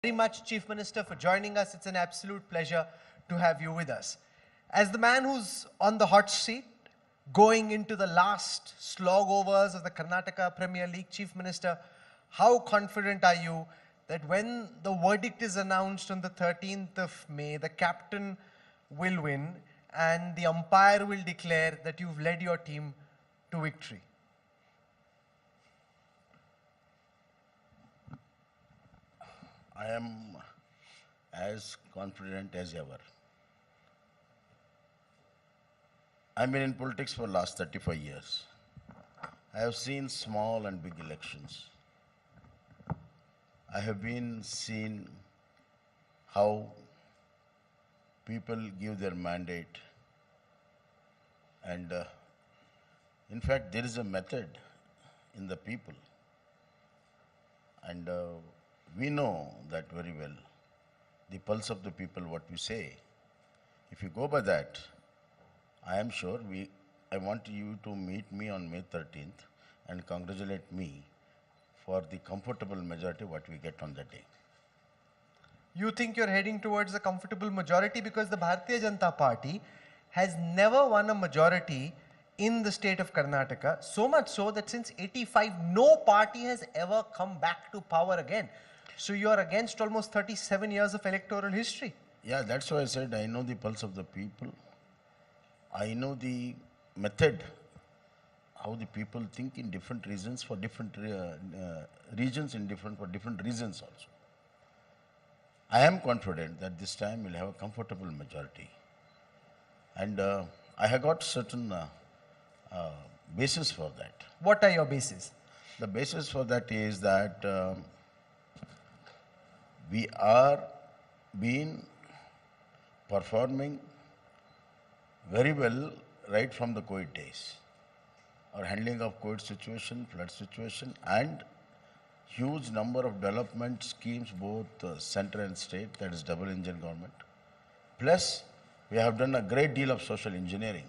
Very much, Chief Minister, for joining us. It's an absolute pleasure to have you with us. As the man who's on the hot seat, going into the last slog overs of the Karnataka Premier League, Chief Minister, how confident are you that when the verdict is announced on the 13th of May, the captain will win and the umpire will declare that you've led your team to victory? I am as confident as ever. I've been in politics for the last 35 years. I have seen small and big elections. I have been seen how people give their mandate, and in fact there is a method in the people, and we know that very well, the pulse of the people, what we say. If you go by that, I am sure I want you to meet me on May 13th and congratulate me for the comfortable majority what we get on that day. You think you're heading towards a comfortable majority because the Bharatiya Janata Party has never won a majority in the state of Karnataka, so much so that since 85, no party has ever come back to power again. So you're against almost 37 years of electoral history. Yeah, that's why I said I know the pulse of the people. I know the method, how the people think in different regions for different regions for different reasons also. I am confident that this time we'll have a comfortable majority. And I have got certain basis for that. What are your bases? The basis for that is that we are been performing very well right from the COVID days. Our handling of COVID situation, flood situation, and huge number of development schemes, both center and state, that is double engine government. Plus, we have done a great deal of social engineering,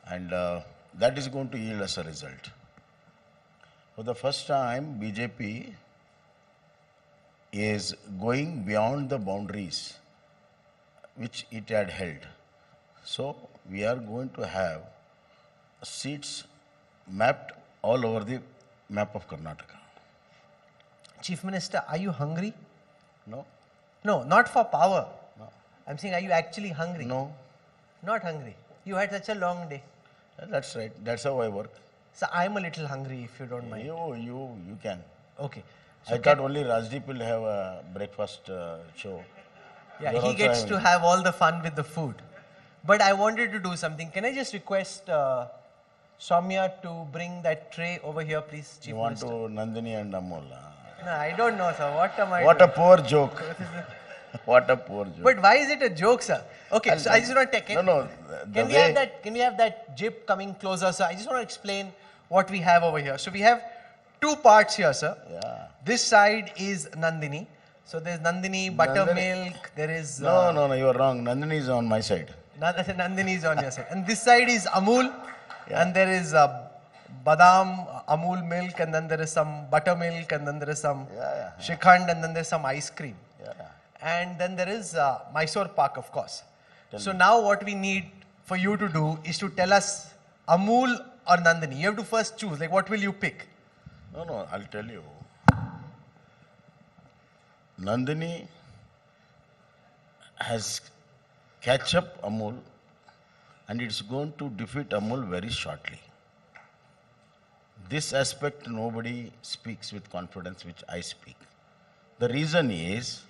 and that is going to yield us a result. For the first time, BJP is going beyond the boundaries which it had held. So we are going to have seats mapped all over the map of Karnataka. Chief Minister, are you hungry? No? No, not for power. No. I'm saying, are you actually hungry? No. Not hungry. You had such a long day. That's right. That's how I work. So I'm a little hungry, if you don't mind. You can. Okay. So I thought only Rajdeep will have a breakfast show. Yeah, he gets to have all the fun with the food. But I wanted to do something. Can I just request Soumya to bring that tray over here, please, Chief Minister? You want to Nandini and Amol? No, I don't know, sir. What am I What doing? a poor joke. What a poor joke. But why is it a joke, sir? Okay, so I just want to take it. No. Can we have that jib coming closer, sir? I just want to explain what we have over here. So we have two parts here, sir. Yeah. This side is Nandini. So there's Nandini, buttermilk, there is... No, you are wrong. Nandini is on my side. Nandini is on your side. And this side is Amul, and there is badam, Amul milk, and then there is some buttermilk, and then there is some Shrikhand, and then there's some ice cream. Yeah. And then there is Mysore Pak, of course. So now what we need for you to do is to tell us Amul or Nandini. You have to first choose, like what will you pick? No, I'll tell you. Nandini has catch up Amul, and it's going to defeat Amul very shortly. This aspect nobody speaks with confidence, which I speak. The reason is,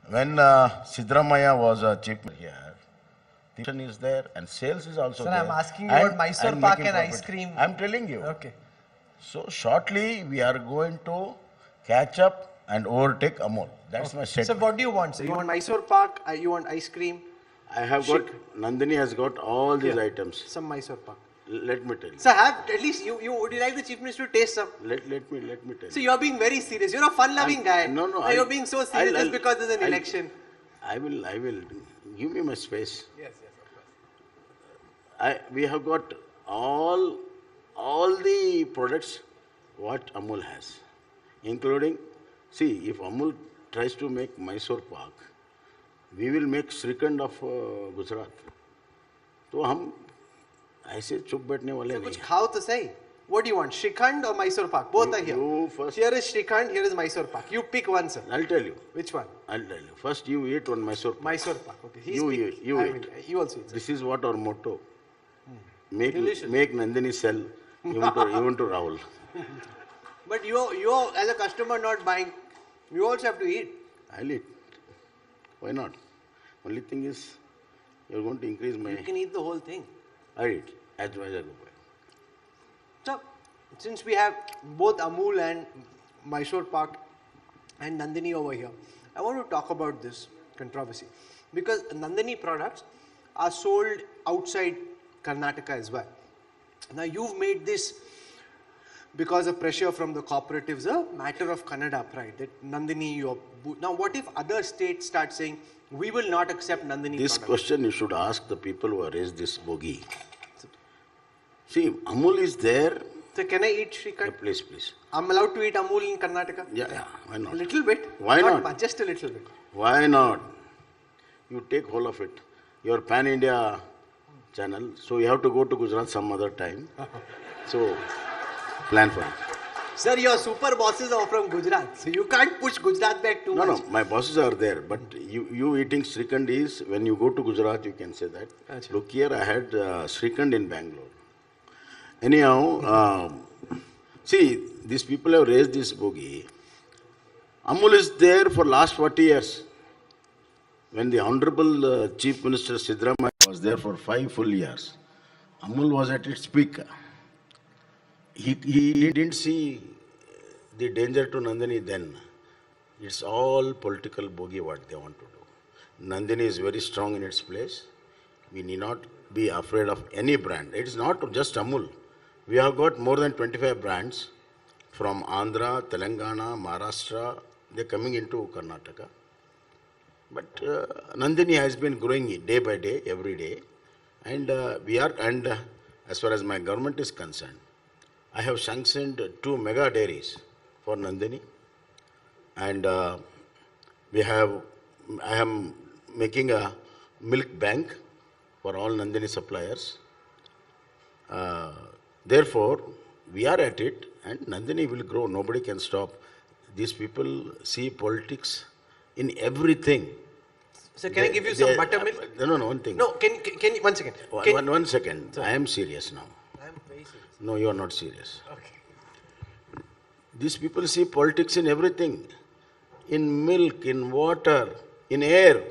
when Sidramaya was a chief here, the vision is there and sales is also there. Sir, I'm asking you about Mysore Pak and ice cream. I'm telling you. Okay. So shortly we are going to catch up and overtake Amul. That's my statement. So what do you want, sir? You want Mysore Pak? You want ice cream? I have got, Nandini has got all these items. Some Mysore Pak. Let me tell you. Sir, have at least would you like the Chief Minister to taste some? Let me tell you. So you're being very serious. You're a fun-loving guy. No. You're being so serious just because there's an election. I will. Give me my space. Yes, of course. We have got all the products what Amul has, including, see, if Amul tries to make Mysore Pak, we will make Srikhand of Gujarat. तो हम ऐसे चुप बैठने वाले नहीं कुछ खाओ तो सही. What do you want, Shrikhand or Mysore Pak? Both are here. You first. Here is Shrikhand, here is Mysore Pak. You pick one, sir. I'll tell you. Which one? I'll tell you. First, you eat one Mysore Pak. Mysore Pak. Okay. He's You pick- eat. You I eat. mean, you also eat, sir. This is what our motto. Delicious. Make Nandini sell. Even to Rahul. But you're as a customer not buying. You also have to eat. I'll eat. Why not? Only thing is, you're going to increase my. You can eat the whole thing. I eat as well as I go by. So, since we have both Amul and Mysore Pak and Nandini over here, I want to talk about this controversy because Nandini products are sold outside Karnataka as well. Now, you've made this because of pressure from the cooperatives a matter of Kannada pride that Nandini. Now, what if other states start saying we will not accept Nandini This products? question you should ask the people who have raised this bogey. See, Amul is there. So, can I eat Srikhand? Please, please. I'm allowed to eat Amul in Karnataka? Yeah, why A not? little bit. Why not? Much, just a little bit. Why not? You take whole of it. Your pan-India channel, so you have to go to Gujarat some other time. So, plan for it. Sir, your super bosses are from Gujarat, so you can't push Gujarat back too No, much. no, my bosses are there, but you eating Srikhand is, when you go to Gujarat, you can say that. Achha. Look here, I had Srikhand in Bangalore. Anyhow, see, these people have raised this bogey. Amul is there for last 40 years. When the Honorable Chief Minister Siddaramaiah was there for 5 full years, Amul was at its peak. He didn't see the danger to Nandini then. It's all political bogey what they want to do. Nandini is very strong in its place. We need not be afraid of any brand. It is not just Amul. We have got more than 25 brands from Andhra, Telangana, Maharashtra. They're coming into Karnataka. But Nandini has been growing day by day, every day. And as far as my government is concerned, I have sanctioned 2 mega dairies for Nandini. And I am making a milk bank for all Nandini suppliers. Therefore, we are at it and Nandini will grow. Nobody can stop. These people see politics in everything. So can I give you some buttermilk? No, one thing. No, can you, one second. One second. I am serious now. I am very serious. No, you are not serious. Okay. These people see politics in everything. In milk, in water, in air.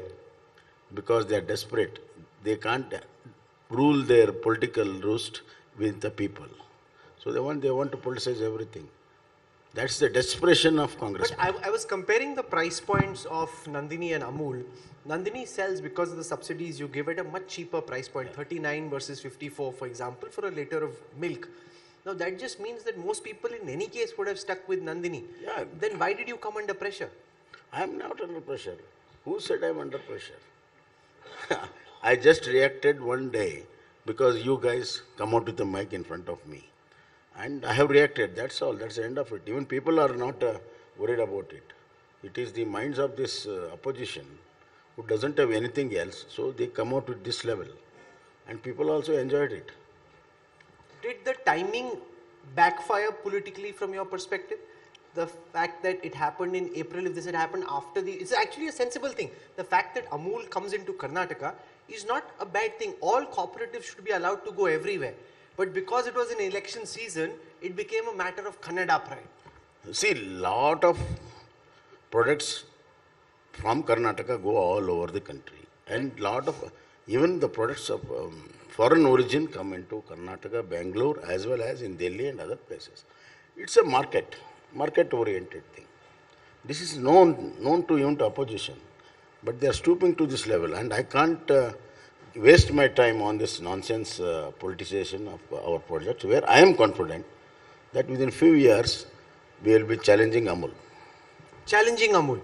Because they are desperate. They can't rule their political roost with the people. So they want to politicize everything. That's the desperation of Congress. But I was comparing the price points of Nandini and Amul. Nandini sells, because of the subsidies you give, at a much cheaper price point, 39 versus 54, for example, for a liter of milk. Now that just means that most people in any case would have stuck with Nandini. Yeah. Then why did you come under pressure? I am not under pressure. Who said I am under pressure? I just reacted one day because you guys come out with the mic in front of me. And I have reacted, that's all, that's the end of it. Even people are not worried about it. It is the minds of this opposition who doesn't have anything else, so they come out with this level. And people also enjoyed it. Did the timing backfire politically from your perspective? The fact that it happened in April, if this had happened after it's actually a sensible thing. The fact that Amul comes into Karnataka is not a bad thing. All cooperatives should be allowed to go everywhere. But because it was an election season, it became a matter of Kannada pride. See, lot of products from Karnataka go all over the country. And lot of, even the products of foreign origin come into Karnataka, Bangalore, as well as in Delhi and other places. It's a market-oriented thing. This is known to even to opposition. But they are stooping to this level. And I can't waste my time on this nonsense politicization of our projects, where I am confident that within few years we will be challenging Amul. Challenging Amul.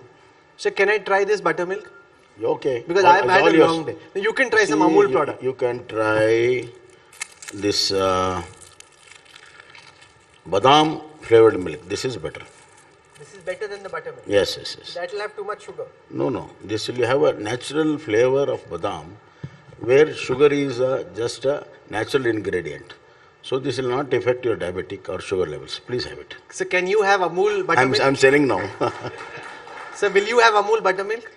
So can I try this buttermilk? Okay. Because I have had a long day. You can try some Amul product. You can try this badam flavored milk. This is better. This is better than the buttermilk. Yes, yes, yes. That will have too much sugar. No, no. This will have a natural flavor of badam, where sugar is just a natural ingredient. So this will not affect your diabetic or sugar levels. Please have it. So can you have Amul buttermilk? I'm selling now. So will you have Amul buttermilk?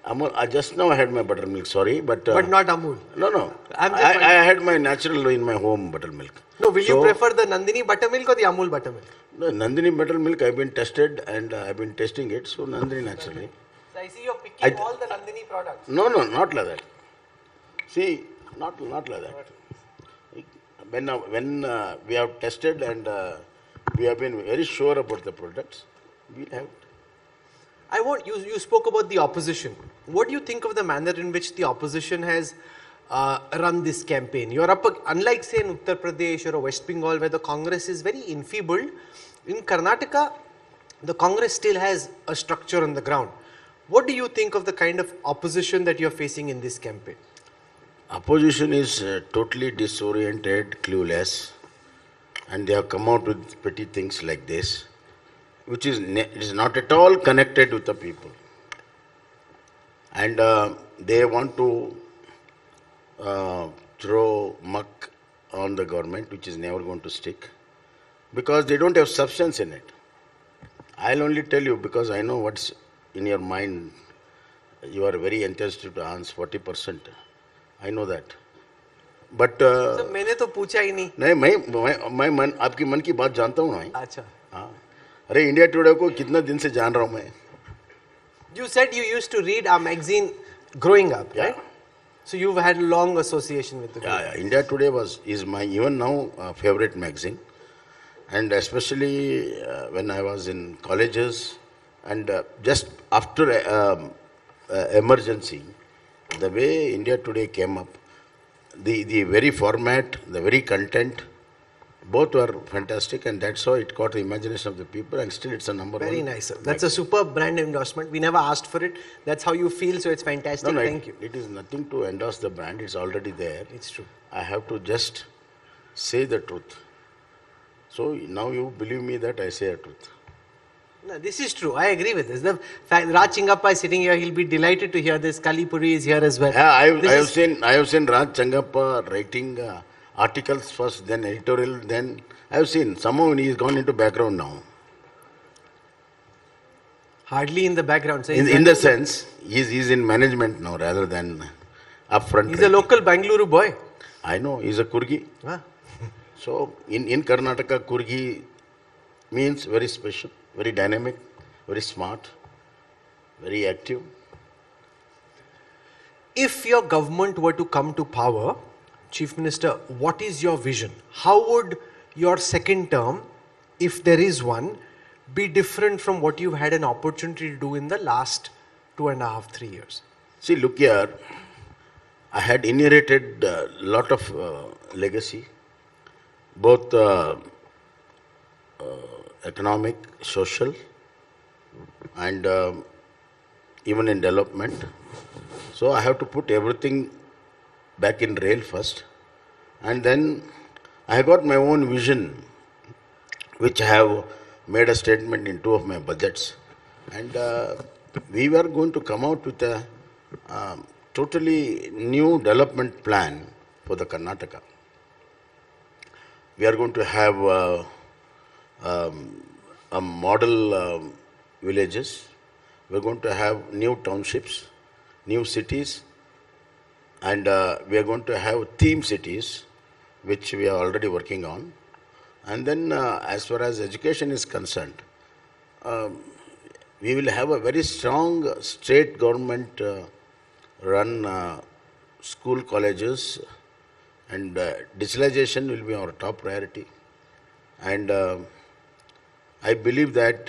Amul, just now I had my buttermilk, sorry, but But not Amul. no, no. I'm just I had my natural in my home buttermilk. No, will you So- prefer the Nandini buttermilk or the Amul buttermilk? No, Nandini buttermilk, I've been tested and I've been testing it, so Nandini naturally. So I see you're picking all the Nandini products. No, no, not like that. See, not like that. When we have tested and we have been very sure about the products, we'll have it. I want you spoke about the opposition. What do you think of the manner in which the opposition has run this campaign? You're unlike say in Uttar Pradesh or West Bengal where the Congress is very enfeebled. In Karnataka, the Congress still has a structure on the ground. What do you think of the kind of opposition that you're facing in this campaign? Opposition is totally disoriented, clueless, and they have come out with petty things like this, which is it is not at all connected with the people. And they want to throw muck on the government, which is never going to stick, because they don't have substance in it. I'll only tell you because I know what's in your mind. You are very enthusiastic to answer 40%. I know that. But So मैंने तो पूछा ही नहीं. नहीं मैं मन आपकी मन की बात जानता हूँ ना. अच्छा. हाँ. अरे इंडिया टुडे को कितना दिन से जान रहा हूँ मैं. You said you used to read our magazine growing up, Yeah. right? So you've had a long association with the group. Yeah, India Today is my even now favorite magazine, and especially when I was in colleges and just after emergency, the way India Today came up, the very format, the very content, both were fantastic, and that's how it caught the imagination of the people, and still it's a number one. Very nice, sir. That's a superb brand endorsement. We never asked for it. That's how you feel, so it's fantastic. No, Thank you. It is nothing to endorse the brand. It's already there. It's true. I have to just say the truth. So now you believe me that I say the truth. No, this is true. I agree with this. The fact Raj Chingappa is sitting here. He'll be delighted to hear this. Kalipuri is here as well. Yeah, I This is- have seen Raj Changappa writing articles first, then editorial, then I have seen. Somehow he's gone into background now. Hardly in the background. So In the sense, he's in management now rather than upfront. he's a local Bangalore boy. I know, he's a Kurgi. Huh? So in Karnataka, Kurgi means very special, very dynamic, very smart, very active. If your government were to come to power, Chief Minister, what is your vision? How would your second term, if there is one, be different from what you've had an opportunity to do in the last 2.5, 3 years? See, look here, I had inherited a lot of legacy, both economic, social, and even in development. So I have to put everything back in rail first, and then I got my own vision, which I have made a statement in 2 of my budgets, and we were going to come out with a totally new development plan for the Karnataka. We are going to have a model villages. We are going to have new townships, new cities, and we are going to have theme cities, which we are already working on. And then as far as education is concerned, we will have a very strong state government run school colleges, and digitalization will be our top priority. And I believe that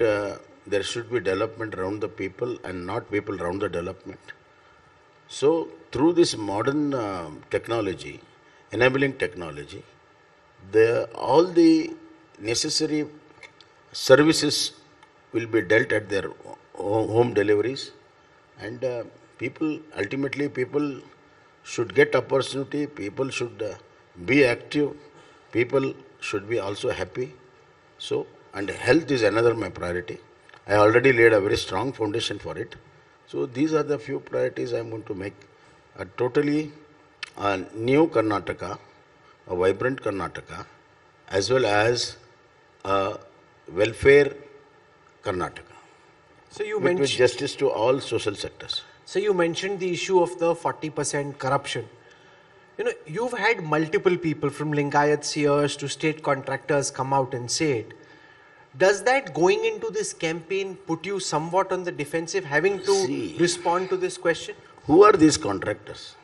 there should be development around the people and not people around the development. So through this modern technology, enabling technology, all the necessary services will be dealt at their home deliveries, and ultimately people should get opportunity, people should be active, people should be also happy. So, and health is another my priority. I already laid a very strong foundation for it. So these are the few priorities I am going to make. A totally new Karnataka, a vibrant Karnataka, as well as a welfare Karnataka. So you With mentioned. justice to all social sectors. So you mentioned the issue of the 40% corruption. You know, you've had multiple people from Lingayat seers to state contractors come out and say it. Does that going into this campaign put you somewhat on the defensive, having to See. respond to this question? Who are these contractors?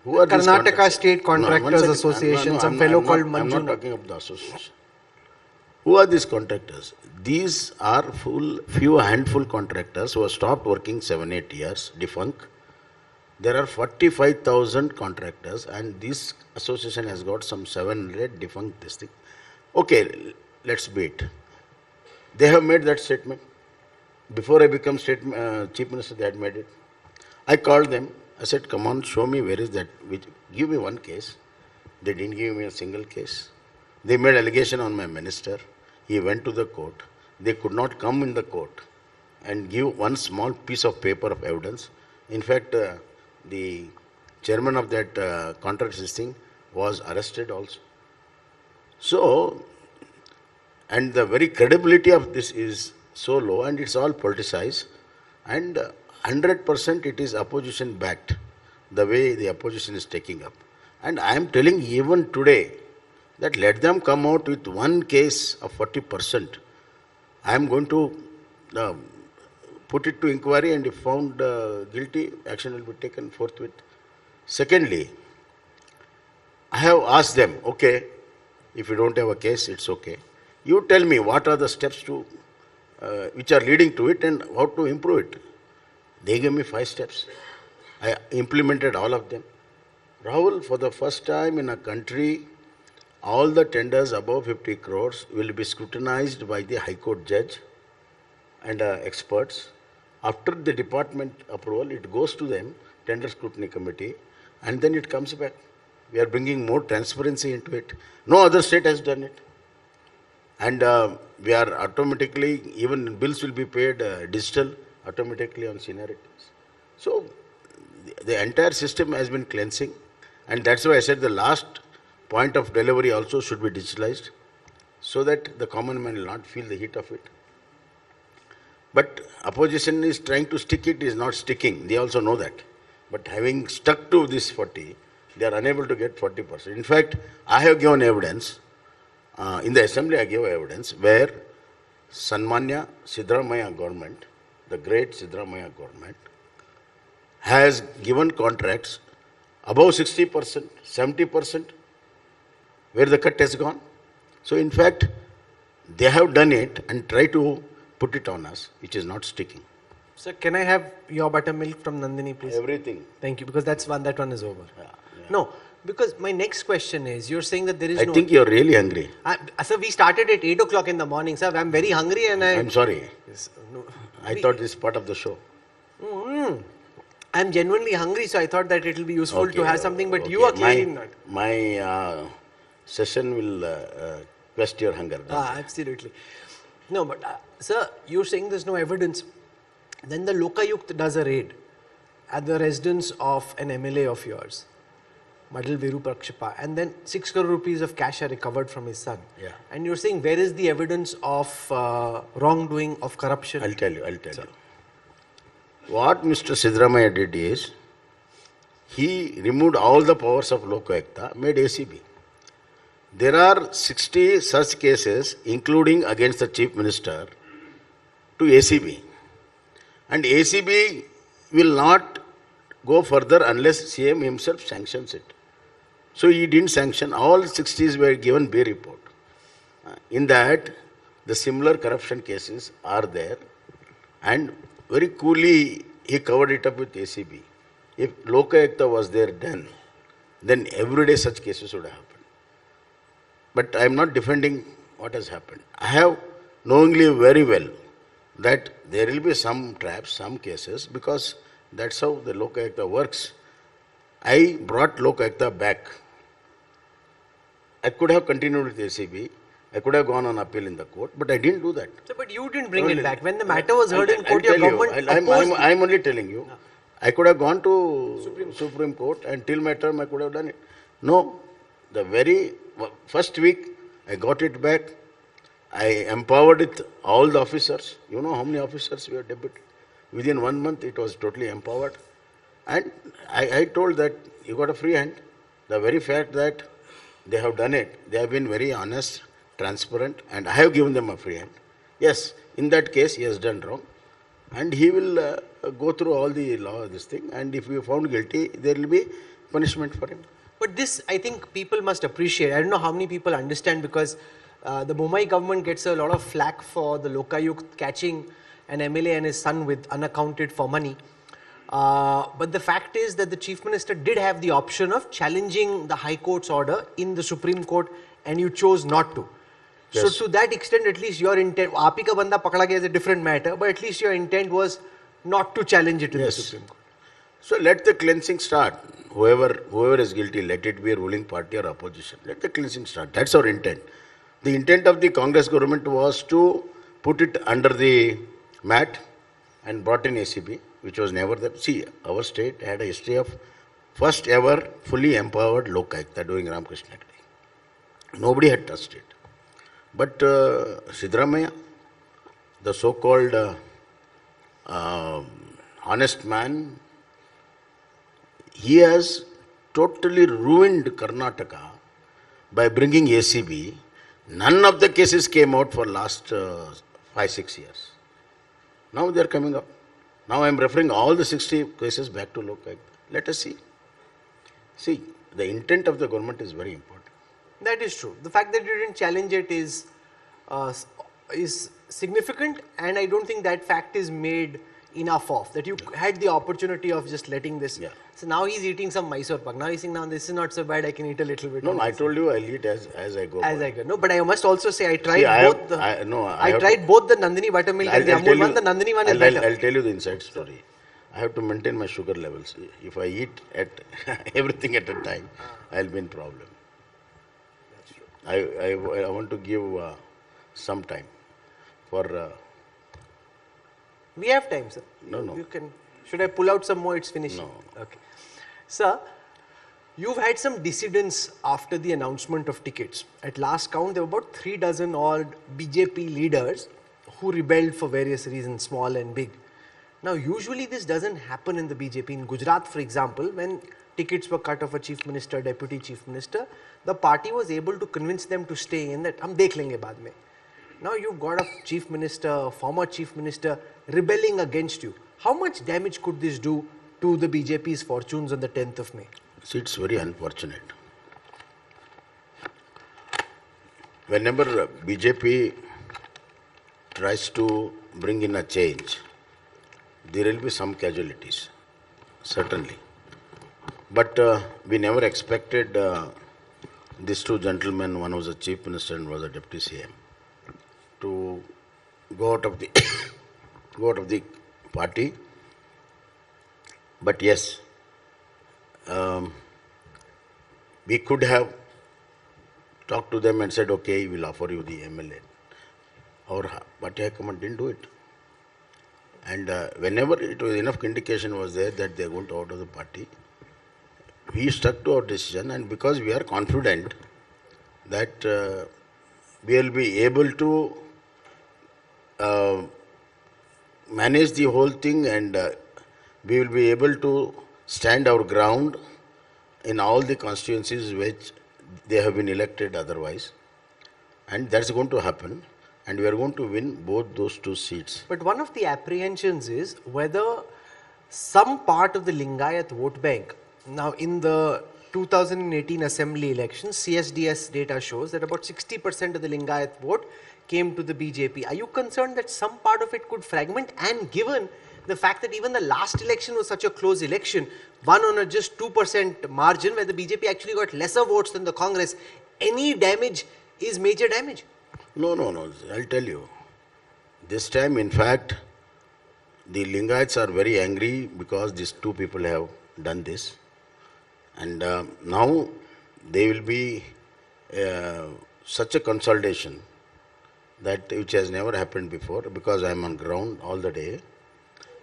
Who are these Karnataka contractors? State No, one Contractors second. Association, some I'm fellow not- called I'm not Manjuna. talking of the association. Who are these contractors? These are few handful contractors who have stopped working 7-8 years, defunct. There are 45,000 contractors, and this association has got some 700 defunct this thing. Okay, let's beat. They have made that statement. Before I become chief minister, they had made it. I called them. I said, come on, show me where is that. Give me one case. They didn't give me a single case. They made allegation on my minister. He went to the court. They could not come in the court and give one small piece of paper of evidence. In fact, the chairman of that contract system was arrested also. So, and the very credibility of this is so low, and it's all politicized, and 100% it is opposition backed, the way the opposition is taking up. And I am telling even today that let them come out with one case of 40%. I am going to put it to inquiry, and if found guilty, action will be taken forthwith. Secondly, I have asked them, okay, if you don't have a case, it's okay. You tell me what are the steps to, which are leading to it and how to improve it. They gave me 5 steps. I implemented all of them. Rahul, for the first time in a country, all the tenders above 50 crores will be scrutinized by the High Court judge and experts. After the department approval, it goes to them, tender scrutiny committee, and then it comes back. We are bringing more transparency into it. No other state has done it. And we are automatically, even bills will be paid digital, automatically on seniorities. So the entire system has been cleansing, and that's why I said the last point of delivery also should be digitalized, so that the common man will not feel the heat of it. But opposition is trying to stick it, is not sticking. They also know that. But having stuck to this 40, they are unable to get 40%. In fact, I have given evidence, in the assembly I gave evidence, where Sanmanya Siddaramaiah government, the great Siddaramaiah government, has given contracts above 60%, 70%, where the cut has gone. So in fact, they have done it and try to put it on us, which is not sticking. Sir, can I have your buttermilk from Nandini, please? Everything. Thank you, because that one is over. No, because my next question is, you're saying that there is I no... think you're really hungry. Sir, we started at 8 o'clock in the morning, sir. I'm very hungry and I'm sorry. Yes, no, I thought this is part of the show. I'm genuinely hungry, so I thought that it will be useful to have something, but you are okay. clearly not. My session will quest your hunger. Absolutely. No, but sir, you're saying there's no evidence. Then the Lokayukt does a raid at the residence of an MLA of yours, Madal Virupakshipa, and then 6 crore rupees of cash are recovered from his son. Yeah. And you're saying, where is the evidence of wrongdoing, of corruption? I'll tell you. What Mr. Siddaramaiah did is, he removed all the powers of Lokayukta, made ACB. There are 60 such cases, including against the Chief Minister, to ACB. And ACB will not go further unless CM himself sanctions it. So he didn't sanction. All 60s were given B report. In that, the similar corruption cases are there, and very coolly he covered it up with ACB. If Lokayukta was there then every day such cases would have happened. But I am not defending what has happened. I have knowingly very well that there will be some traps, some cases, because that's how the Lokayukta works. I brought Lokayukta back. I could have continued with ACB. I could have gone on appeal in the court, but I didn't do that. So, but you didn't bring it back. When the matter was heard in court, your I'll tell you, government opposed. I'm only telling you. I could have gone to Supreme Court and till my term I could have done it. No, the very first week I got it back. I empowered it, all the officers. You know how many officers we have deputed? Within 1 month it was totally empowered. And I told that you got a free hand. The very fact that they have done it, they have been very honest, transparent, and I have given them a free hand. Yes, in that case he has done wrong. And he will go through all the law, this thing, and if we are found guilty, there will be punishment for him. But this, I think people must appreciate. I don't know how many people understand, because the Mumbai government gets a lot of flack for the Lokayukt catching an MLA and his son with unaccounted for money. But the fact is that the Chief Minister did have the option of challenging the High Court's order in the Supreme Court, and you chose not to. Yes. So to that extent, at least your intent, Aapi ka banda pakda gaya is a different matter, but at least your intent was not to challenge it in the Supreme Court. So let the cleansing start. Whoever is guilty, let it be a ruling party or opposition. Let the cleansing start. That's our intent. The intent of the Congress government was to put it under the mat and brought in ACB, which was never there. See, our state had a history of first ever fully empowered Lokayukta during Ramakrishna Day. Nobody had touched it. But Siddaramaiah, the so-called honest man, he has totally ruined Karnataka by bringing ACB. None of the cases came out for last 5-6 years. Now they are coming up. Now I am referring all the 60 cases back to Lokayukta. Let us see. See, the intent of the government is very important. That is true. The fact that you didn't challenge it is significant, and I don't think that fact is made enough of, that you had the opportunity of just letting this. Yeah. So now he's eating some Mysore pak. Now he's saying, now this is not so bad, I can eat a little bit. No, I told you I'll eat as I go. As I go. No, but I must also say I tried both the Nandini buttermilk and the Amul one. The Nandini one is better. I'll tell you the inside story. I have to maintain my sugar levels. If I eat at everything at a time, I'll be in problem. I want to give some time for. We have time, sir. No. You can. Should I pull out some more? It's finishing. No. Okay. Sir, you've had some dissidents after the announcement of tickets. At last count, there were about 3 dozen odd BJP leaders who rebelled for various reasons, small and big. Now, usually this doesn't happen in the BJP. In Gujarat, for example, when tickets were cut off a chief minister, deputy chief minister, the party was able to convince them to stay in, that hum dekh lenge baad mein. Now you've got a chief minister, former chief minister, rebelling against you. How much damage could this do to the BJP's fortunes on the 10th of May? See, it's very unfortunate. Whenever BJP tries to bring in a change, there will be some casualties, certainly. But we never expected these two gentlemen, one was a chief minister and was a deputy CM, to go out of the party. But yes, we could have talked to them and said, okay, we'll offer you the MLA. Our party high command didn't do it. And whenever it was enough indication was there that they are going to out of the party, we stuck to our decision, and because we are confident that we will be able to manage the whole thing, and we will be able to stand our ground in all the constituencies which they have been elected otherwise, and that's going to happen, and we are going to win both those two seats. But one of the apprehensions is whether some part of the Lingayat vote bank, now in the 2018 assembly elections, CSDS data shows that about 60% of the Lingayat vote came to the BJP. Are you concerned that some part of it could fragment? And given the fact that even the last election was such a close election, won on a just 2% margin, where the BJP actually got lesser votes than the Congress, any damage is major damage? No. I'll tell you. This time, in fact, the Lingayats are very angry because these two people have done this. And now they will be such a consolidation that which has never happened before, because I am on ground all the day,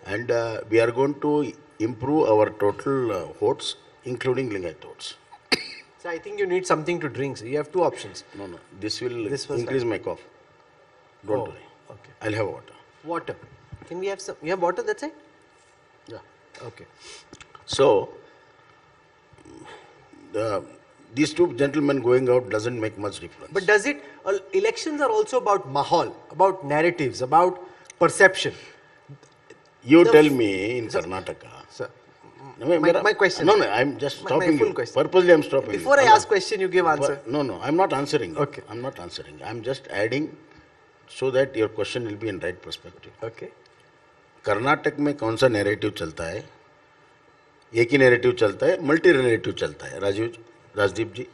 and we are going to improve our total votes, including Lingayat votes. So I think you need something to drink. So you have two options. No, this will This was increase my cough. Don't Oh, worry. okay. I'll have water. Water. Can we have some? You have water, that's it? Yeah. Okay. So, these two gentlemen going out doesn't make much difference. But does it, elections are also about mahal, about narratives, about perception. You the tell me in Karnataka. Sir, No, my question. No, I'm just My stopping full you. question. Purposely I'm stopping Before you. I ask question, you give answer. No, I'm not answering. Okay. I'm not answering. I'm just adding so that your question will be in right perspective. Okay. Karnataka में कौन सा narrative चलता है? एक ही narrative चलता है, multi narrative चलता है। राजदीप जी,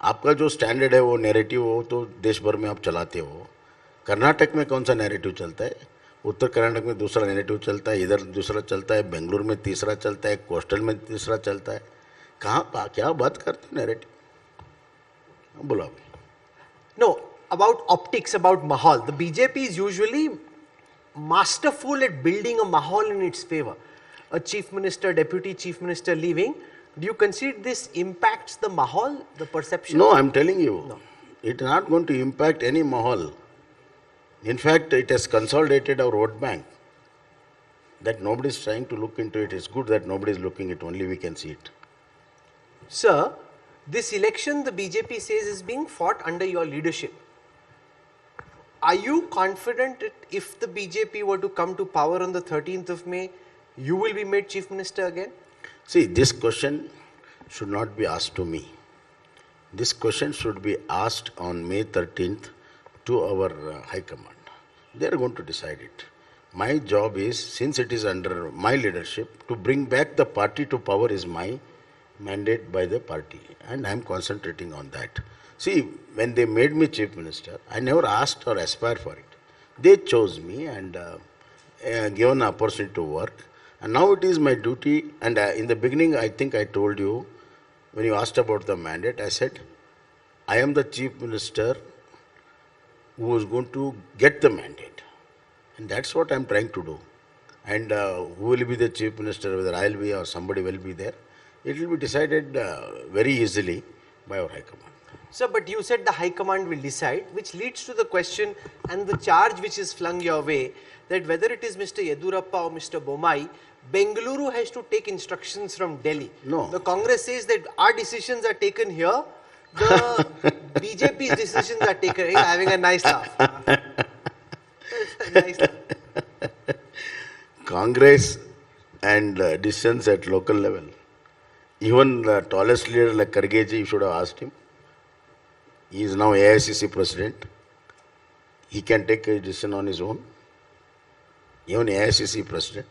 आपका जो स्टैंडर्ड है वो नैरेटिव हो तो देश भर में आप चलाते हो। कर्नाटक में कौन सा नैरेटिव चलता है? उत्तर कर्नाटक में दूसरा नैरेटिव चलता है, इधर दूसरा चलता है, बेंगलुरु में तीसरा चलता है, कोस्टल में तीसरा चलता है। कहाँ क्या बात करते हो नैरेटिव? बोलो अभी। No, about optics, about mahal. The BJP is usually masterful at building a mahal in its favor. A chief minister, deputy chief minister leaving. Do you consider this impacts the mahal, the perception? No, I'm telling you, No. it is not going to impact any mahal. In fact, it has consolidated our vote bank. That nobody is trying to look into it. It's good that nobody is looking it. Only we can see it. Sir, this election the BJP says is being fought under your leadership. Are you confident that if the BJP were to come to power on the 13th of May, you will be made chief minister again? See, this question should not be asked to me. This question should be asked on May 13th to our High Command. They are going to decide it. My job is, since it is under my leadership, to bring back the party to power is my mandate by the party, and I am concentrating on that. See, when they made me chief minister, I never asked or aspired for it. They chose me and given an opportunity to work. And now it is my duty, and in the beginning I think I told you, when you asked about the mandate, I said, I am the chief minister who is going to get the mandate. And that's what I'm trying to do. And who will be the chief minister, whether I'll be or somebody will be there, it will be decided very easily by our High Command. Sir, but you said the High Command will decide, which leads to the question and the charge which is flung your way, that whether it is Mr. Yedurappa or Mr. Bommai, Bengaluru has to take instructions from Delhi. No. The Congress says that our decisions are taken here, the BJP's decisions are taken. You're having a nice laugh. Nice laugh. Congress and decisions at local level. Even the tallest leader like Kargeji, you should have asked him. He is now AICC president. He can take a decision on his own. Even AICC president.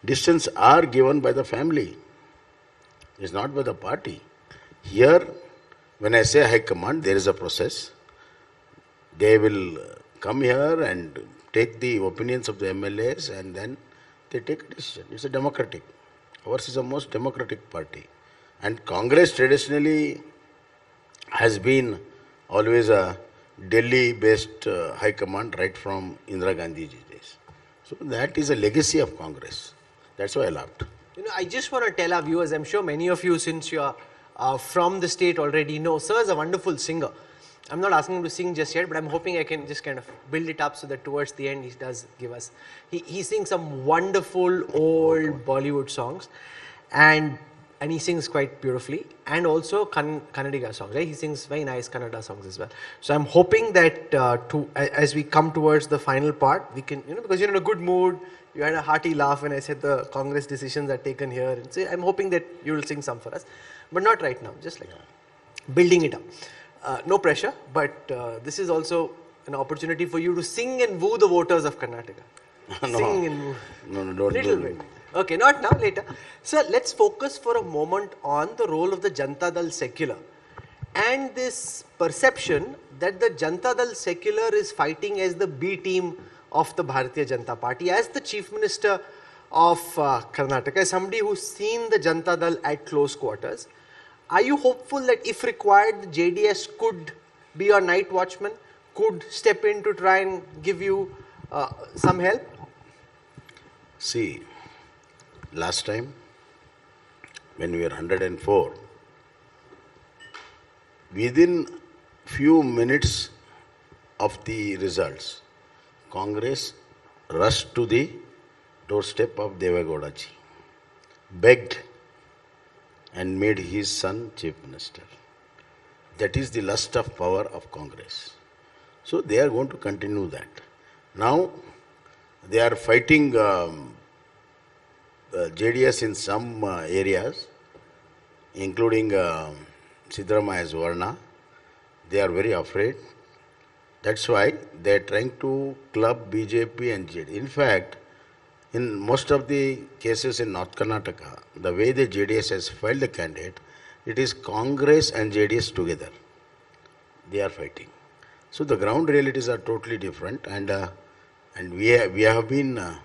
Decisions are given by the family. It's not by the party. Here, when I say High Command, there is a process. They will come here and take the opinions of the MLAs and then they take a decision. It's a democratic. Ours is the most democratic party. And Congress traditionally has been always a Delhi-based High Command right from Indira Gandhi's days. So that is a legacy of Congress. That's why I laughed. You know, I just want to tell our viewers, I'm sure many of you, since you are from the state already know, sir is a wonderful singer. I'm not asking him to sing just yet, but I'm hoping I can just kind of build it up so that towards the end he does give us. He sings some wonderful old Bollywood songs, and he sings quite beautifully, and also Kannadiga songs, right? He sings very nice Kannada songs as well. So I'm hoping that as we come towards the final part, we can, because you're in a good mood, you had a hearty laugh when I said the Congress decisions are taken here, and so I'm hoping that you will sing some for us, but not right now, just like building it up. No pressure, but this is also an opportunity for you to sing and woo the voters of Karnataka. No. Sing and woo. No, don't Little do bit. it. Okay, not now, later. Sir, let's focus for a moment on the role of the Janata Dal Secular and this perception that the Janata Dal Secular is fighting as the B team of the Bharatiya Janata Party. As the Chief Minister of Karnataka, as somebody who's seen the Janata Dal at close quarters, are you hopeful that if required, the JDS could be your night watchman, could step in to try and give you some help? See, last time when we were 104, within few minutes of the results, Congress rushed to the doorstep of Devagowda ji, begged and made his son chief minister. That is the lust of power of Congress. So they are going to continue that. Now they are fighting JDS in some areas, including Siddharamaya's Varna. They are very afraid. That's why they are trying to club BJP and JDS. In fact, in most of the cases in North Karnataka, the way the JDS has filed the candidate, it is Congress and JDS together. They are fighting. So the ground realities are totally different, and we have been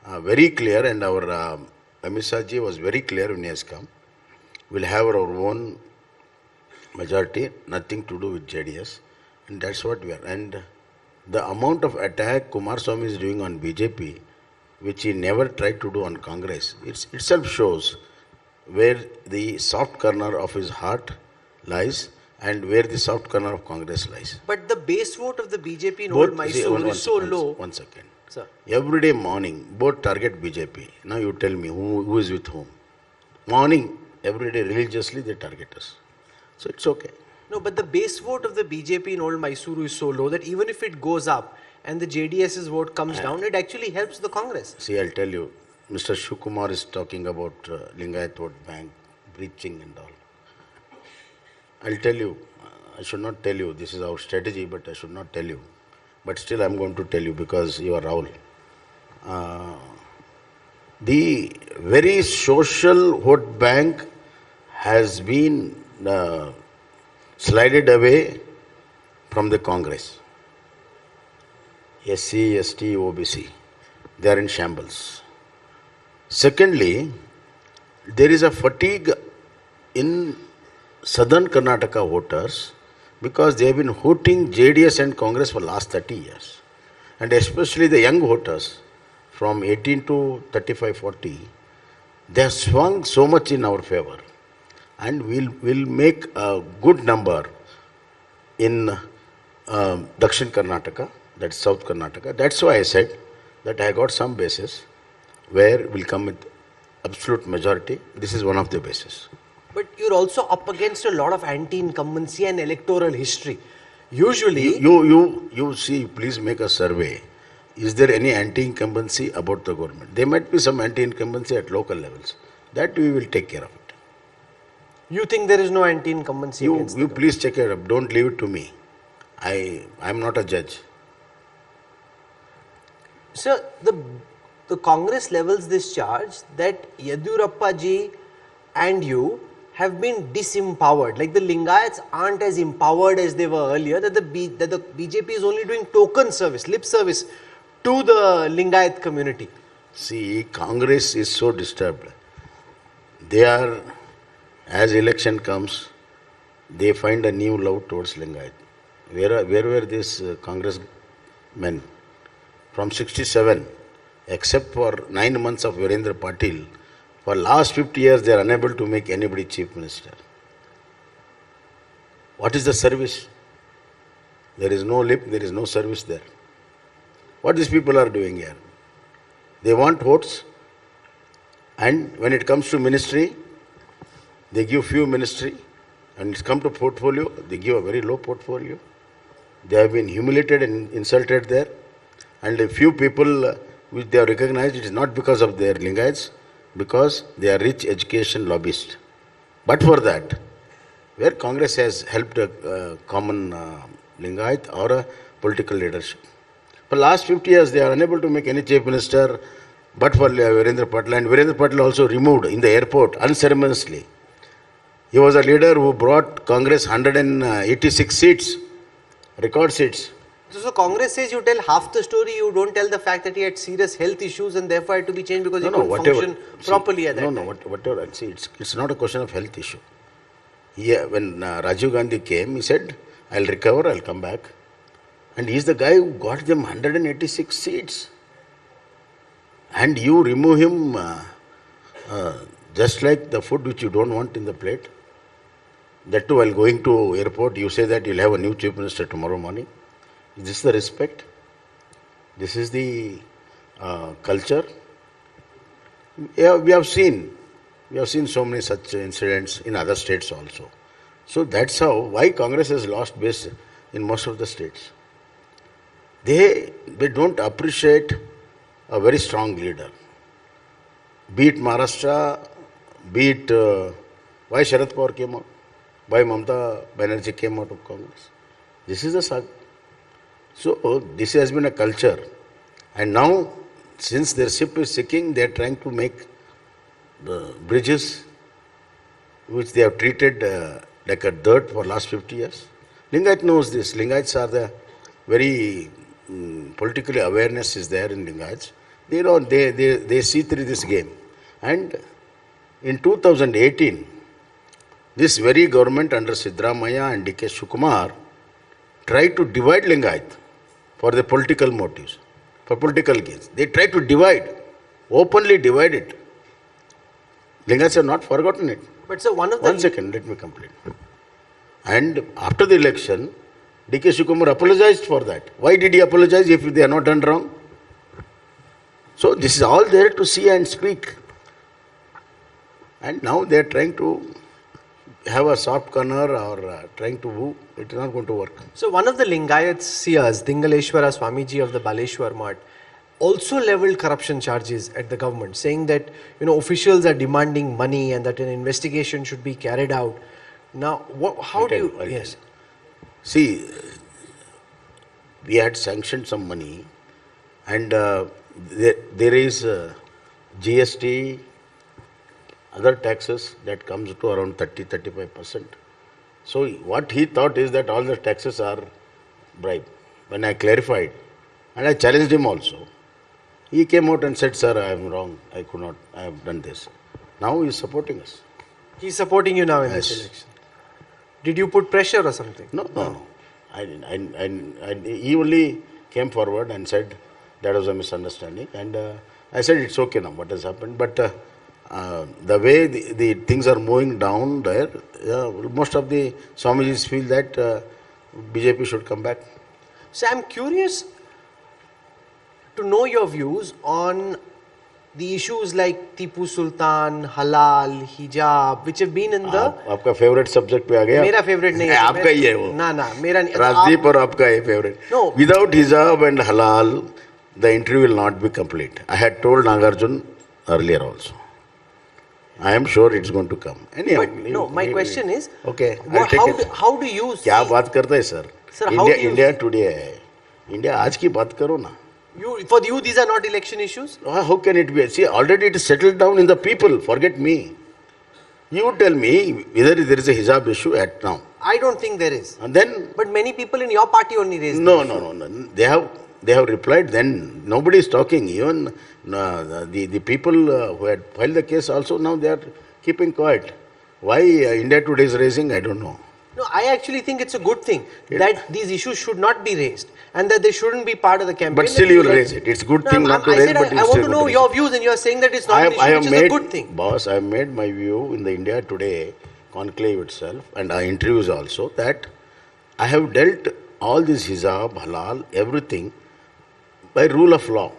very clear, and our Amit Shah ji was very clear when he has come. We'll have our own majority, nothing to do with JDS, and that's what we are. And the amount of attack Kumaraswamy is doing on BJP, which he never tried to do on Congress, itself shows where the soft corner of his heart lies and where the soft corner of Congress lies. But the base vote of the BJP in Old Mysore is so low. One second. Sir. Every day morning, both target BJP. Now you tell me who is with whom. Morning, every day religiously they target us. So it's okay. No, but the base vote of the BJP in Old Mysore is so low that even if it goes up and the JDS's vote comes down, it actually helps the Congress. See, I'll tell you, Mr. Shukumar is talking about Lingayat vote bank, breaching and all. I'll tell you, I should not tell you, this is our strategy, but I should not tell you. But still I'm going to tell you because you are Rahul. The very social vote bank has been slided away from the Congress. SC, ST, OBC, they are in shambles. Secondly, there is a fatigue in southern Karnataka voters because they have been voting JDS and Congress for last 30 years. And especially the young voters from 18 to 35, 40, they have swung so much in our favor. And we'll make a good number in Dakshin Karnataka, that's South Karnataka. That's why I said that I got some bases where we'll come with absolute majority. This is one of the bases. But you're also up against a lot of anti-incumbency and electoral history. Usually... You see, please make a survey. Is there any anti-incumbency about the government? There might be some anti-incumbency at local levels. That we will take care of it. You think there is no anti-incumbency against You please check it up. Don't leave it to me. I'm not a judge. Sir, the Congress levels this charge that Yediyurappa ji and you have been disempowered. Like the Lingayats aren't as empowered as they were earlier, that the BJP is only doing token service, lip service to the Lingayat community. See, Congress is so disturbed. They are, as election comes, they find a new love towards Lingayat. Where were these Congress men? From 67, except for 9 months of Virendra Patil, for last 50 years, they are unable to make anybody chief minister. What is the service? There is no lip, there is no service there. What these people are doing here? They want votes, and when it comes to ministry, they give few ministry, and it's come to portfolio, they give a very low portfolio. They have been humiliated and insulted there, and a few people which they have recognized, it is not because of their Lingayats, because they are rich education lobbyists. But for that, where Congress has helped a common Lingayat or a political leadership. For last 50 years, they are unable to make any chief minister, but for Virendra Patil. And Virendra Patil also removed in the airport unceremoniously. He was a leader who brought Congress 186 seats, record seats. So Congress says you tell half the story, you don't tell the fact that he had serious health issues and therefore had to be changed because he couldn't function properly at that time. Whatever. See, it's not a question of health issue. When Rajiv Gandhi came, he said, I'll recover, I'll come back. And he's the guy who got them 186 seats. And you remove him just like the food which you don't want in the plate. That too, while going to airport, you say that you'll have a new chief minister tomorrow morning. Is this the respect? This is the culture. Yeah, we have seen so many such incidents in other states also. So that's why Congress has lost base in most of the states. They don't appreciate a very strong leader. Be it Maharashtra, be it why Sharad Pawar came out, why Mamata Banerjee came out of Congress. This is the saga. So this has been a culture. And now, since their ship is sinking, they are trying to make the bridges which they have treated like a dirt for last 50 years. Lingayat knows this. Lingayats are the very politically awareness is there in Lingayats. They know, they see through this game. And in 2018, this very government under Siddaramaiah and D.K. Shivakumar tried to divide Lingayat for the political motives, for political gains. They tried to divide, openly divide it. Lingayats have not forgotten it. But sir, one second, let me complete. And after the election, D.K. Shivakumar apologized for that. Why did he apologize if they are not done wrong? So this is all there to see and speak. And now they are trying to have a soft corner or trying to woo. It is not going to work. So one of the Lingayat seers, Dingaleshwara Swamiji of the Baleshwar Math, also leveled corruption charges at the government, saying that officials are demanding money and that an investigation should be carried out. Now, how do you? Yes. See, we had sanctioned some money, and there is GST, other taxes that comes to around 30-35%. So what he thought is that all the taxes are bribe. When I clarified, and I challenged him also, he came out and said, "Sir, I am wrong. I could not. I have done this." Now he is supporting us. He's supporting you now in this election. Did you put pressure or something? No. I didn't. He only came forward and said that was a misunderstanding. And I said, it's okay now, what has happened. But the way the things are moving down there, most of the Swamijis feel that BJP should come back. So I'm curious to know your views on the issues like Tipu Sultan, halal, hijab, which have been in the... आपका favorite subject पे आ गया? मेरा favorite नहीं है. आपका ही है वो. ना, मेरा नहीं. राजदीप और आपका है favorite. No. Without hijab and halal, the interview will not be complete. I had told Nagarjun earlier also. I am sure it's going to come. Anyhow, but no, my question is... Okay, how do you see... क्या बात करता है sir? Sir, how do you... India today है. India आज की बात करो ना. For you, these are not election issues? How can it be? See, already it is settled down in the people. Forget me. You tell me whether there is a hijab issue at now. I don't think there is. And then... But many people in your party only raised No. They have replied then. Nobody is talking. Even the people who had filed the case also, now they are keeping quiet. Why India Today is raising, I don't know. No, I actually think it's a good thing that these issues should not be raised and that they shouldn't be part of the campaign. But still you will raise it. It's a good thing not to raise, but I want to know your views, and you are saying that it's not an issue, which is a good thing. Boss, I have made my view in the India Today conclave itself and our interviews also that I have dealt all this hijab, halal, everything by rule of law.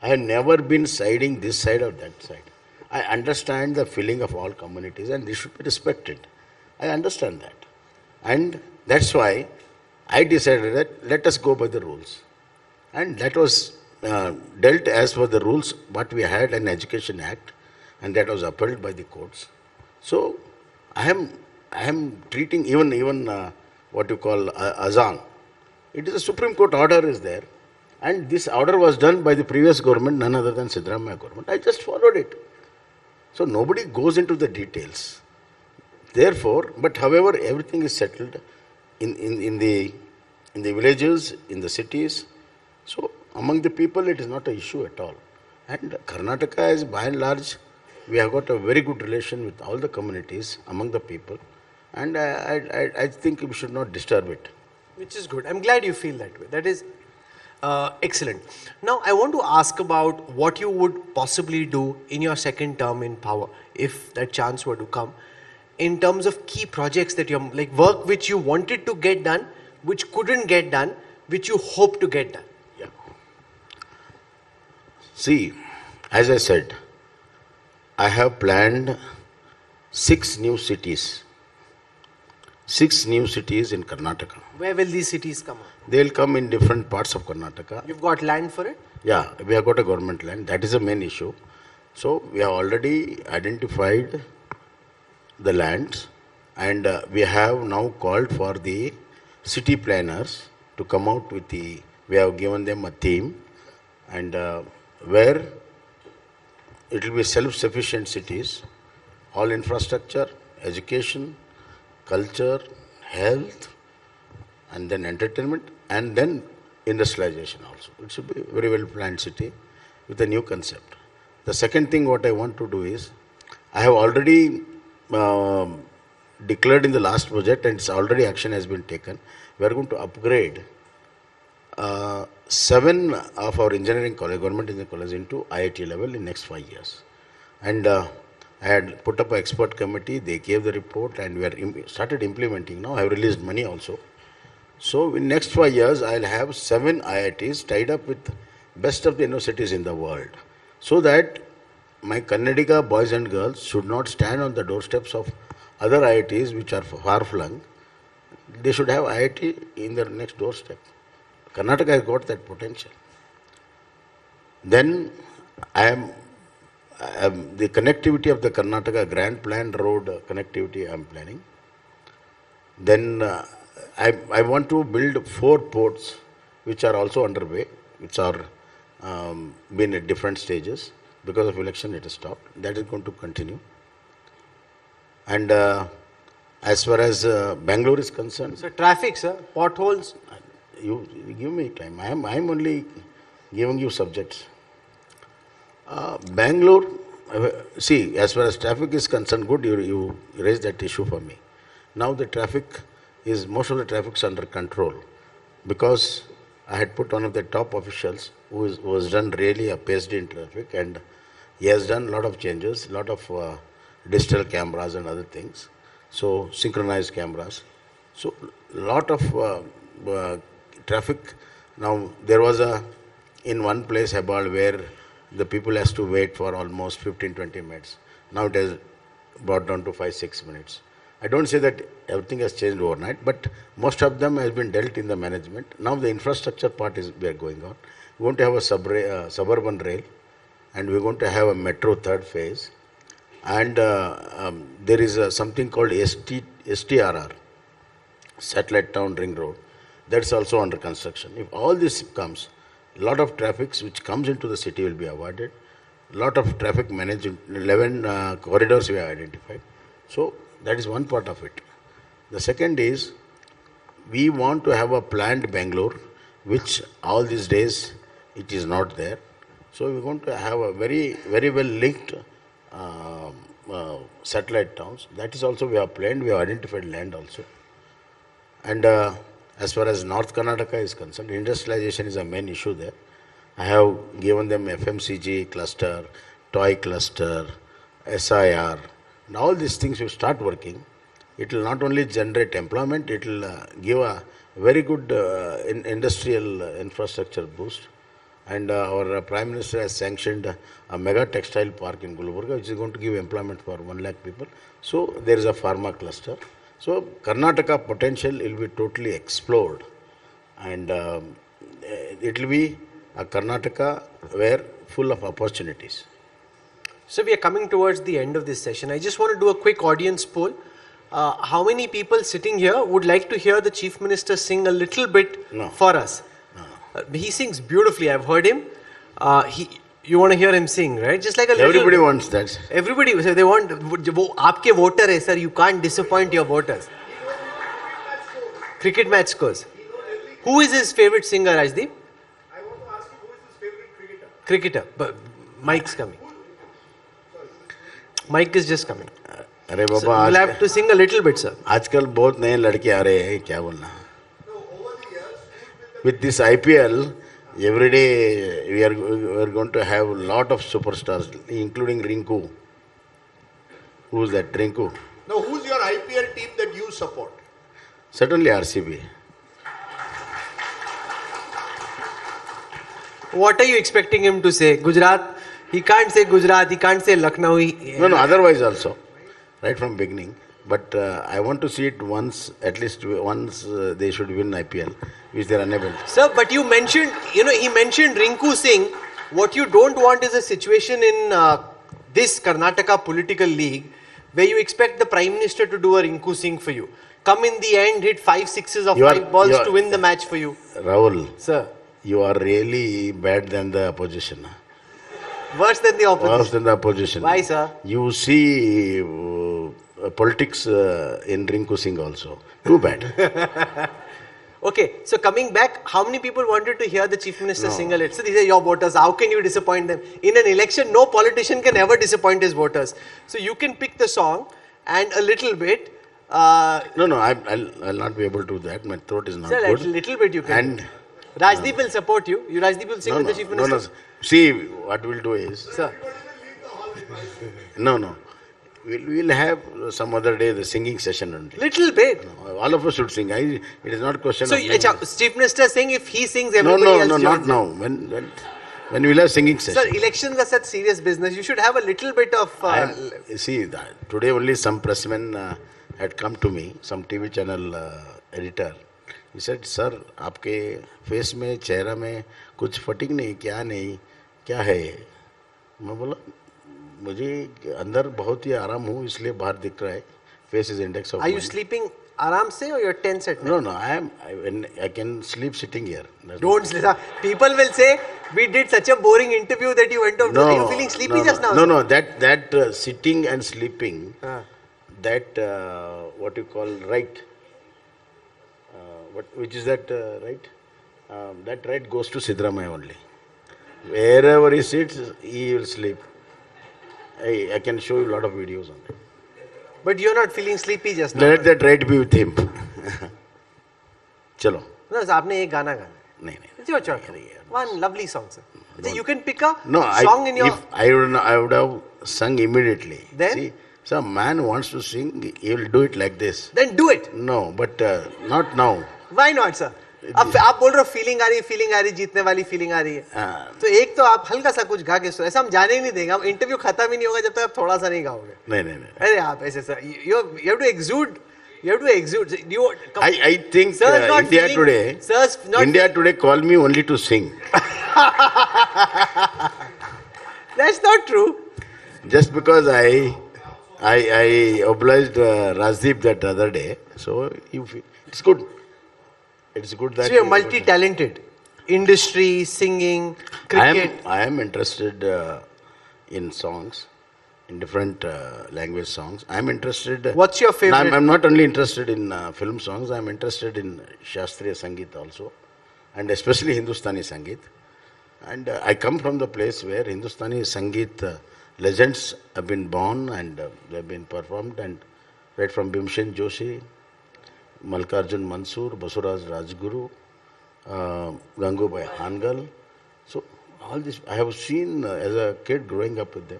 I have never been siding this side or that side. I understand the feeling of all communities and this should be respected. I understand that. And that's why I decided that let us go by the rules. And that was dealt as per the rules what we had in Education Act, and that was upheld by the courts. So I am treating even what you call azan. It is a Supreme Court order is there. And this order was done by the previous government, none other than Siddaramaiah government. I just followed it. So nobody goes into the details. Therefore, but however, everything is settled in the villages, in the cities. So among the people, it is not an issue at all. And Karnataka is by and large, we have got a very good relation with all the communities among the people. And I think we should not disturb it. Which is good. I'm glad you feel that way. That is excellent. Now, I want to ask about what you would possibly do in your second term in power, if that chance were to come, in terms of key projects that you're like work which you wanted to get done, which couldn't get done, which you hope to get done. Yeah. See, as I said, I have planned 6 new cities. 6 new cities in Karnataka. Where will these cities come up? They'll come in different parts of Karnataka. You've got land for it? Yeah, we have got a government land. That is the main issue. So we have already identified the lands, and we have now called for the city planners to come out with the. We have given them a theme, and where it will be self-sufficient cities, all infrastructure, education, culture, health, and then entertainment, and then industrialization also. It should be a very well planned city with a new concept. The second thing what I want to do is, I have already declared in the last budget, and it's already action has been taken. We are going to upgrade 7 of our engineering college, government engineering college, into IIT level in next 5 years. And I had put up an expert committee, they gave the report, and we are started implementing now. I have released money also. So in next 5 years, I'll have 7 IITs tied up with best of the universities in the world, so that my Kannadiga boys and girls should not stand on the doorsteps of other IITs which are far-flung. They should have IIT in their next doorstep. Karnataka has got that potential. Then I am the connectivity of the Karnataka Grand Plan Road connectivity I am planning. Then I want to build 4 ports which are also underway, which are been at different stages. Because of election it has stopped. That is going to continue. And as far as Bangalore is concerned, So traffic, sir, potholes. you give me time. I am only giving you subjects. Bangalore, see, as far as traffic is concerned, good, you raised that issue for me. Now the traffic is, most of the traffic is under control, because I had put one of the top officials who has done really a PhD in traffic, and he has done a lot of changes, a lot of digital cameras and other things, so synchronized cameras. So lot of traffic. Now there was in one place, Hebal, where the people has to wait for almost 15-20 minutes. Now it has brought down to 5-6 minutes. I don't say that everything has changed overnight, but most of them has been dealt in the management. Now the infrastructure part is going on. We want to have a suburban rail, and we're going to have a metro third phase. And there is something called STRR, Satellite Town Ring Road. That's also under construction. If all this comes, a lot of traffic which comes into the city will be avoided. A lot of traffic management, 11 corridors we have identified. So that is one part of it. The second is, we want to have a planned Bangalore, which all these days it is not there. So we're going to have a very well linked satellite towns. That is also we have planned, we have identified land also. And as far as North Karnataka is concerned, industrialization is a main issue there. I have given them FMCG cluster, toy cluster, SIR, and all these things will start working. It will not only generate employment, it will give a very good industrial infrastructure boost. And our Prime Minister has sanctioned a mega textile park in Gulbarga, which is going to give employment for 1 lakh people. So there is a pharma cluster. So Karnataka potential will be totally explored, and it will be a Karnataka where full of opportunities. So we are coming towards the end of this session. I just want to do a quick audience poll. How many people sitting here would like to hear the Chief Minister sing a little bit for us? He sings beautifully. I've heard him. You want to hear him sing, right? Just like a little. Everybody wants that. Everybody, so they want. आपके voter है, sir. You can't disappoint your voters. Cricket match scores. Who is his favorite singer, Rajdeep? I want to ask you, who is his favorite cricketer? Cricketer. But Mike's coming. Mike is just coming. अरे So बाबा you'll आज have to sing a little bit, sir. आजकल बहुत नए लड़के आ रहे हैं, क्या बोलना. With this IPL, every day we are going to have a lot of superstars, including Rinku. Who's that, Rinku? Now, who's your IPL team that you support? Certainly RCB. What are you expecting him to say? Gujarat? He can't say Gujarat. He can't say Lucknow. No, otherwise also, right from beginning. But I want to see it once, at least once they should win IPL, which they are unable to. Sir, but you mentioned, he mentioned Rinku Singh. What you don't want is a situation in this Karnataka political league where you expect the Prime Minister to do a Rinku Singh for you. Come in the end, hit 5 sixes or 5 balls to win the match for you. Rahul, Sir. you are really bad than the opposition. Worse than the opposition. Worse than the opposition. Why, sir? You see politics in Rinku Singh also. Too bad. Okay, so coming back, how many people wanted to hear the Chief Minister sing a little? So these are your voters. How can you disappoint them? In an election, no politician can ever disappoint his voters. So you can pick the song and a little bit. No, I'll not be able to do that. My throat is not Sir, good. a little bit you can. And Rajdeep will support you. Rajdeep will sing with the Chief Minister. no. See, what we'll do is, Sir. no. We'll have some other day the singing session only. Little bit. No, all of us should sing. It is not question So of me. Chief Minister saying if he sings, No, everybody else not joins now. in. When we'll have singing session. Sir, elections are such serious business. You should have a little bit of... Today only some pressman had come to me, some TV channel editor. He said, "Sir, आपके face में, चेहरा में कुछ फटिंग नहीं, क्या है ये?" मैं बोला, मुझे अंदर बहुत ही आराम हूँ, इसलिए बाहर दिख रहा है. Face is index of Are you mind. sleeping aram se or you're tense at night? No, I can sleep sitting here. Don't sleep. People will say, we did such a boring interview that you went off. No, Are you feeling sleepy just now? No, that sitting and sleeping, that what you call right, which is that right? That right goes to Sidramaya only. Wherever he sits, he will sleep. I can show you a lot of videos on that. But you're not feeling sleepy just now. Let that right be with him. Chalo. No, sir, आपने एक गाना गाना. नहीं. It's your choice. One lovely song, sir. So you can pick a No, song in your... if I would have sung immediately. Then? See, some man wants to sing, he will do it like this. Then do it. No, but not now. Why not, sir? अब आप बोल रहे हो feeling आ रही जीतने वाली feeling आ रही है तो एक तो आप हल्का सा कुछ गा के सो ऐसा हम जाने ही नहीं देंगे हम इंटरव्यू खत्म ही नहीं होगा जब तक आप थोड़ा सा नहीं गाओगे नहीं. अरे आप ऐसे sir you have to exude I think Sir, not India feeling- today, Sir's not India today call me only to sing. That's not true. Just because I obliged Rajdeep that other day, so it's good. It's good that So you're multi-talented. Industry, singing, cricket. I am interested in songs, in different language songs. I'm interested. What's your favorite? I'm not only interested in film songs. I'm interested in Shastriya Sangeet also, and especially Hindustani Sangeet. And I come from the place where Hindustani Sangeet legends have been born and they've been performed, and right from Bhimsen Joshi, Malkarjun Mansoor, Basuraj Rajguru, Gangubai Hangal. So all this I have seen as a kid growing up with them.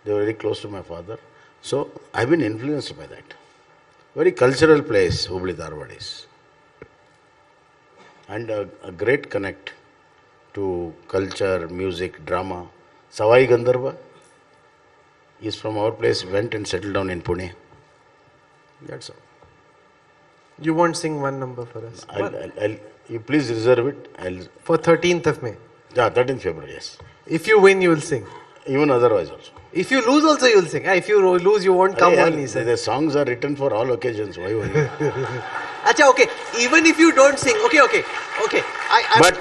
They were very close to my father. So I've been influenced by that. Very cultural place, Hubli Dharwad is. And a great connect to culture, music, drama. Savai Gandharva is from our place, went and settled down in Pune. That's all. You won't sing one number for us. You please reserve it. For 13th of May. Yeah, 13th February, yes. If you win, you will sing. Even otherwise also. If you lose also, you will sing. If you lose, you won't come only, sir. The songs are written for all occasions. Why worry? Acha, okay. Even if you don't sing, okay. But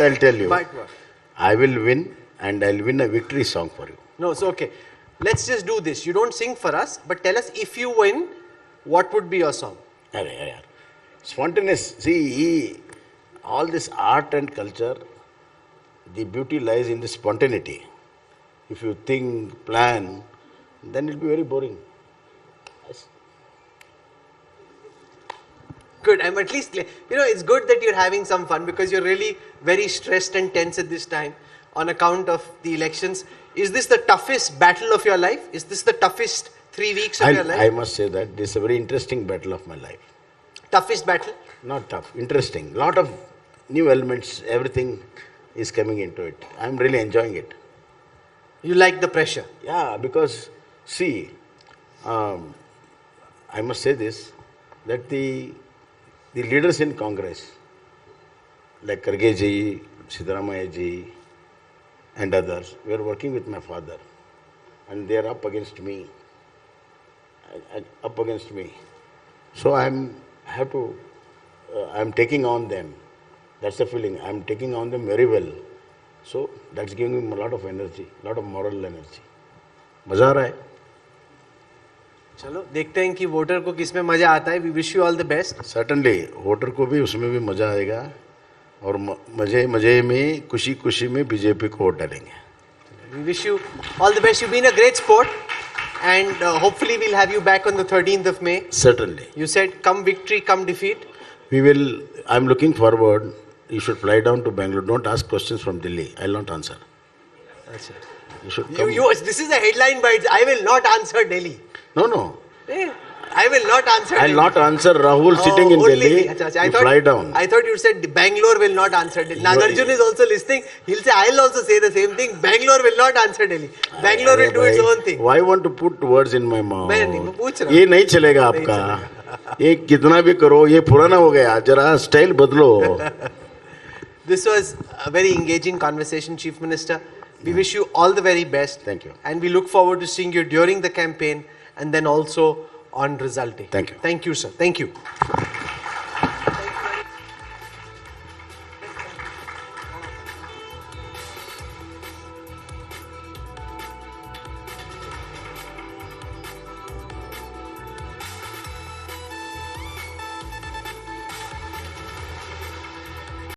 I'll tell you. But what? I will win, and I'll win a victory song for you. No, so okay. Let's just do this. You don't sing for us, but tell us if you win, what would be your song? Spontaneous. See, all this art and culture, the beauty lies in the spontaneity. If you think, plan, then it'll be very boring. Good. I'm at least, it's good that you're having some fun because you're really very stressed and tense at this time on account of the elections. Is this the toughest battle of your life? Is this the toughest 3 weeks of your life? I must say that this is a very interesting battle of my life. Toughest battle? Not tough, interesting. Lot of new elements, everything is coming into it. I'm really enjoying it. You like the pressure? Yeah, because see, I must say this, that the leaders in Congress, like Karge ji, Siddaramaiah ji, and others, were working with my father, and they are up against me. So I'm taking on them. That's the feeling. I'm taking on them very well. So that's giving me a lot of energy, a lot of moral energy. मजा आ रहा है. चलो देखते हैं कि voter को किस में मजा आता है. We wish you all the best. Certainly, voter को भी उसमें भी मजा आएगा और मजे में खुशी में बीजेपी को वोट डालेंगे. We wish you all the best. You've been a great sport, and hopefully we'll have you back on the 13th of May. Certainly. You said come victory, come defeat. We will. I'm looking forward. You should fly down to Bangalore. Don't ask questions from Delhi. I'll not answer. Achha. You should come. This is a headline bites. I will not answer Delhi. No. I will not answer I'll Delhi. not answer Rahul sitting in Delhi. You fly down. I thought you said Bangalore will not answer Delhi. Nagarjun is also listening. He'll say, I'll also say the same thing. Bangalore will not answer Delhi. Bangalore will do its own thing. Why want to put words in my mouth? मैं पूछ रहा हूँ. ये नहीं चलेगा आपका. ये कितना भी करो, ये पुराना हो गया. जरा स्टाइल बदलो. This was a very engaging conversation, Chief Minister. We wish you all the very best. Thank you. And we look forward to seeing you during the campaign and then also on result day. Thank you. Thank you, sir. Thank you.